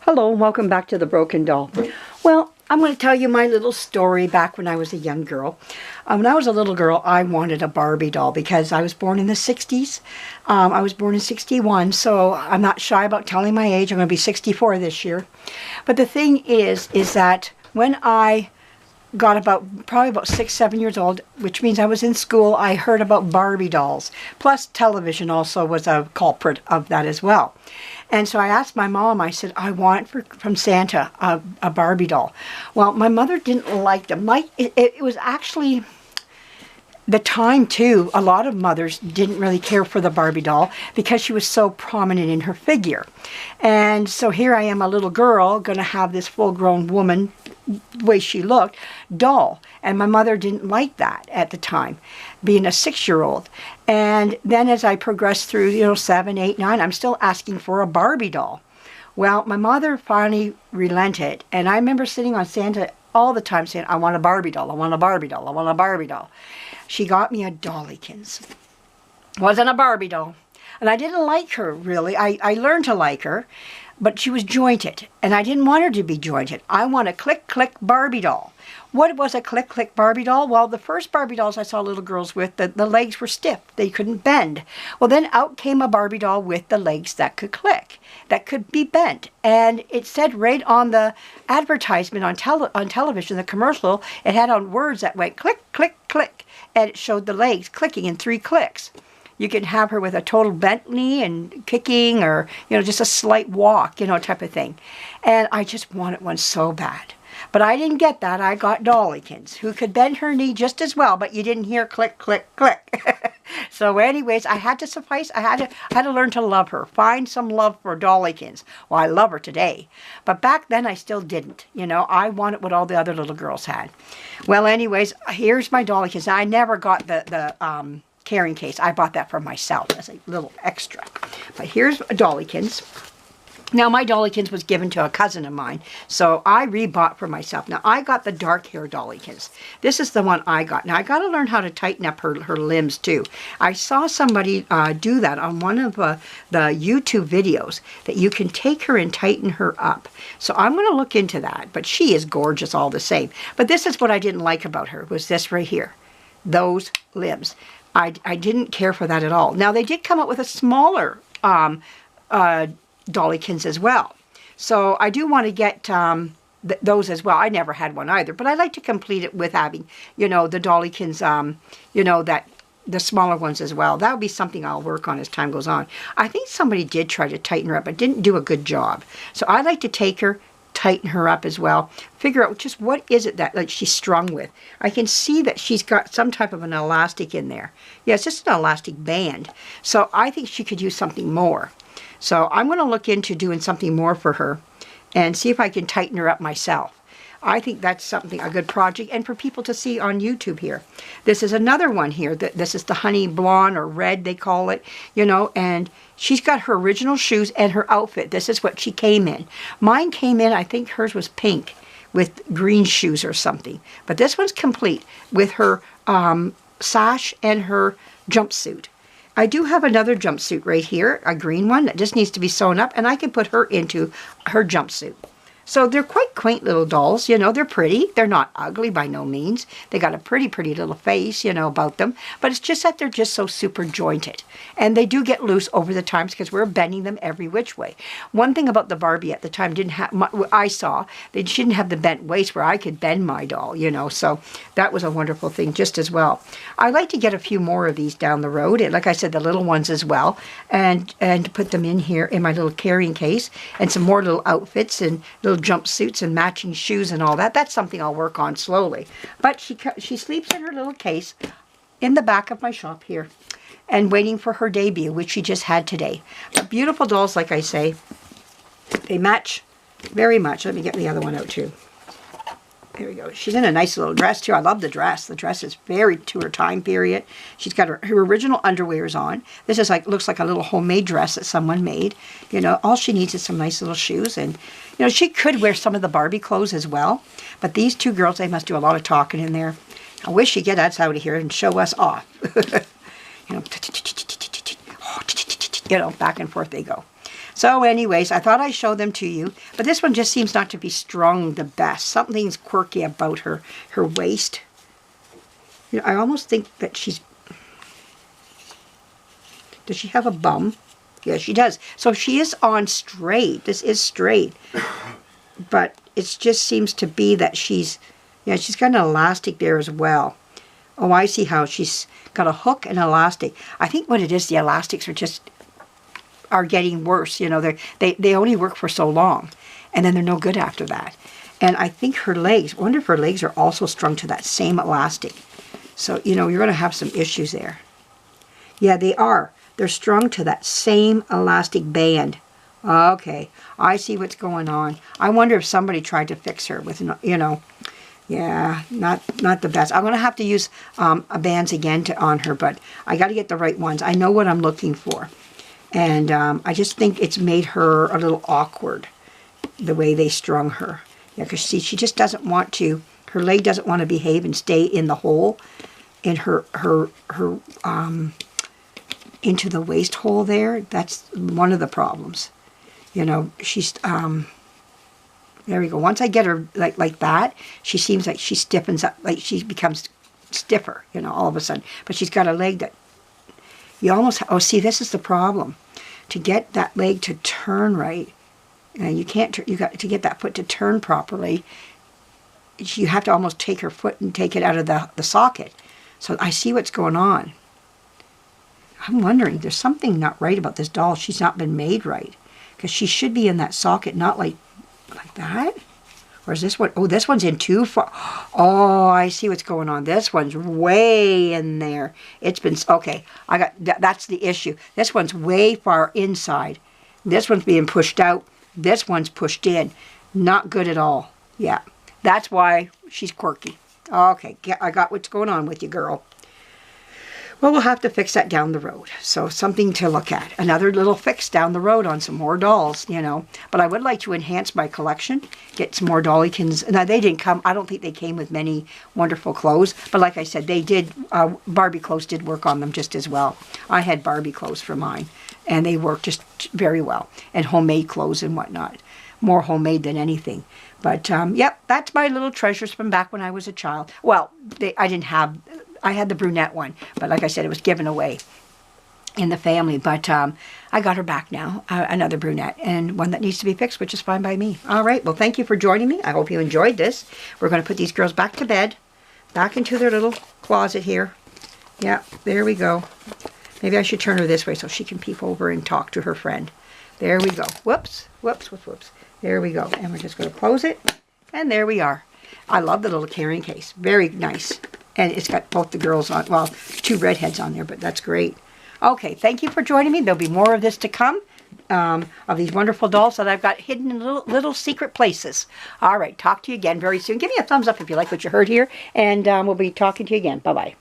Hello and welcome back to The Broken Doll. Well, I'm going to tell you my little story back when I was a young girl. When I was a little girl, I wanted a Barbie doll because I was born in the 60s. I was born in 61, so I'm not shy about telling my age. I'm going to be 64 this year. But the thing is that when I got probably about 6, 7 years old, which means I was in school, I heard about Barbie dolls. Plus television also was a culprit of that as well. And so I asked my mom, I said, I want from Santa a Barbie doll. Well, my mother didn't like them. It was actually the time too, a lot of mothers didn't really care for the Barbie doll because she was so prominent in her figure. And so here I am, a little girl, going to have this full-grown woman, the way she looked, doll. And my mother didn't like that at the time, being a 6-year-old. And then as I progressed through, 7, 8, 9, I'm still asking for a Barbie doll. Well, my mother finally relented. And I remember sitting on Santa all the time saying, I want a Barbie doll, I want a Barbie doll, I want a Barbie doll. She got me a Dollikins. Wasn't a Barbie doll. And I didn't like her, really. I learned to like her, but she was jointed. And I didn't want her to be jointed. I want a click-click Barbie doll. What was a click-click Barbie doll? Well, the first Barbie dolls I saw little girls with, the legs were stiff. They couldn't bend. Well, then out came a Barbie doll with the legs that could click, that could be bent. And it said right on the advertisement on television, the commercial, it had on words that went click, click, click. And it showed the legs clicking in 3 clicks. You can have her with a total bent knee and kicking or, just a slight walk, type of thing. And I just wanted one so bad. But I didn't get that. I got Dollikins, who could bend her knee just as well, but you didn't hear click, click, click. So anyways, I had to learn to love her, find some love for Dollikins. Well, I love her today. But back then I still didn't. I wanted what all the other little girls had. Well, anyways, here's my Dollikins. Now, I never got the carrying case. I bought that for myself as a little extra. But here's Dollikins. Now, my Dollikins was given to a cousin of mine, so I rebought for myself. Now, I got the dark hair Dollikins. This is the one I got. Now, I got to learn how to tighten up her limbs, too. I saw somebody do that on one of the YouTube videos, that you can take her and tighten her up. So I'm going to look into that, but she is gorgeous all the same. But this is what I didn't like about her, was this right here, those limbs. I didn't care for that at all. Now, they did come up with a smaller Dollikins as well. So I do want to get those as well. I never had one either, but I like to complete it with having, the Dollikins, the smaller ones as well. That would be something I'll work on as time goes on. I think somebody did try to tighten her up, but didn't do a good job. So I like to take her, tighten her up as well, figure out just what is it that she's strung with. I can see that she's got some type of an elastic in there. Yeah, it's just an elastic band. So I think she could use something more. So I'm going to look into doing something more for her and see if I can tighten her up myself. I think that's a good project, and for people to see on YouTube here. This is another one here. This is the honey blonde or red, they call it, and she's got her original shoes and her outfit. This is what she came in. Mine came in, I think hers was pink with green shoes or something. But this one's complete with her sash and her jumpsuit. I do have another jumpsuit right here, a green one that just needs to be sewn up, and I can put her into her jumpsuit. So they're quite quaint little dolls, they're pretty. They're not ugly by no means. They got a pretty, pretty little face, about them. But it's just that they're just so super jointed. And they do get loose over the times because we're bending them every which way. One thing about the Barbie at the time I saw, she didn't have the bent waist where I could bend my doll, So that was a wonderful thing just as well. I like to get a few more of these down the road. And like I said, the little ones as well. And put them in here in my little carrying case. And some more little outfits and little jumpsuits and matching shoes and all that. That's something I'll work on slowly. But she sleeps in her little case in the back of my shop here and waiting for her debut, which she just had today. But beautiful dolls, like I say. They match very much. Let me get the other one out too. There we go. She's in a nice little dress too. I love the dress. The dress is very to her time period. She's got her original underwears on. This is looks like a little homemade dress that someone made. All she needs is some nice little shoes. And, she could wear some of the Barbie clothes as well. But these two girls, they must do a lot of talking in there. I wish she'd get us out of here and show us off. Back and forth they go. So anyways, I thought I'd show them to you. But this one just seems not to be strung the best. Something's quirky about her waist. You know, I almost think that she's... Does she have a bum? Yeah, she does. So she is on straight. This is straight. But it just seems to be that she's... Yeah, she's got an elastic there as well. Oh, I see how she's got a hook and elastic. I think what it is, the elastics are getting worse. You know, they only work for so long, and then they're no good after that. And I think her legs, I wonder if her legs are also strung to that same elastic. So, you know, you're going to have some issues there. Yeah, they are. They're strung to that same elastic band. Okay, I see what's going on. I wonder if somebody tried to fix her with, you know, yeah, not the best. I'm going to have to use bands again on her, but I got to get the right ones. I know what I'm looking for. And I just think it's made her a little awkward, the way they strung her. Yeah, because see, she just doesn't want to, her leg doesn't want to behave and stay in the hole, in her into the waist hole there. That's one of the problems. You know, she's, there we go. Once I get her like that, she seems like she stiffens up, like she becomes stiffer, you know, all of a sudden. But she's got a leg that you almost, oh, see, this is the problem. To get that leg to turn right, and you can't, you got to get that foot to turn properly, you have to almost take her foot and take it out of the socket. So I see what's going on. I'm wondering, there's something not right about this doll. She's not been made right. Because she should be in that socket, not like that. Or is this one? Oh, this one's in too far. Oh, I see what's going on. This one's way in there. It's been, okay, I got, that's the issue. This one's way far inside. This one's being pushed out. This one's pushed in. Not good at all. Yeah, that's why she's quirky. Okay, I got what's going on with you, girl. Well, we'll have to fix that down the road. So something to look at. Another little fix down the road on some more dolls, you know. But I would like to enhance my collection, get some more Dollikins. Now, they didn't come, I don't think they came with many wonderful clothes. But like I said, they did, Barbie clothes did work on them just as well. I had Barbie clothes for mine, and they worked just very well. And homemade clothes and whatnot. More homemade than anything. But, yep, that's my little treasures from back when I was a child. Well, I had the brunette one, but like I said, it was given away in the family. But I got her back now, another brunette, and one that needs to be fixed, which is fine by me. All right, well, thank you for joining me. I hope you enjoyed this. We're going to put these girls back to bed, back into their little closet here. Yeah, there we go. Maybe I should turn her this way so she can peep over and talk to her friend. There we go. Whoops, whoops, whoops, whoops. There we go. And we're just going to close it, and there we are. I love the little carrying case. Very nice. And it's got both the girls on, well, 2 redheads on there, but that's great. Okay, thank you for joining me. There'll be more of this to come, of these wonderful dolls that I've got hidden in little secret places. All right, talk to you again very soon. Give me a thumbs up if you like what you heard here, and we'll be talking to you again. Bye-bye.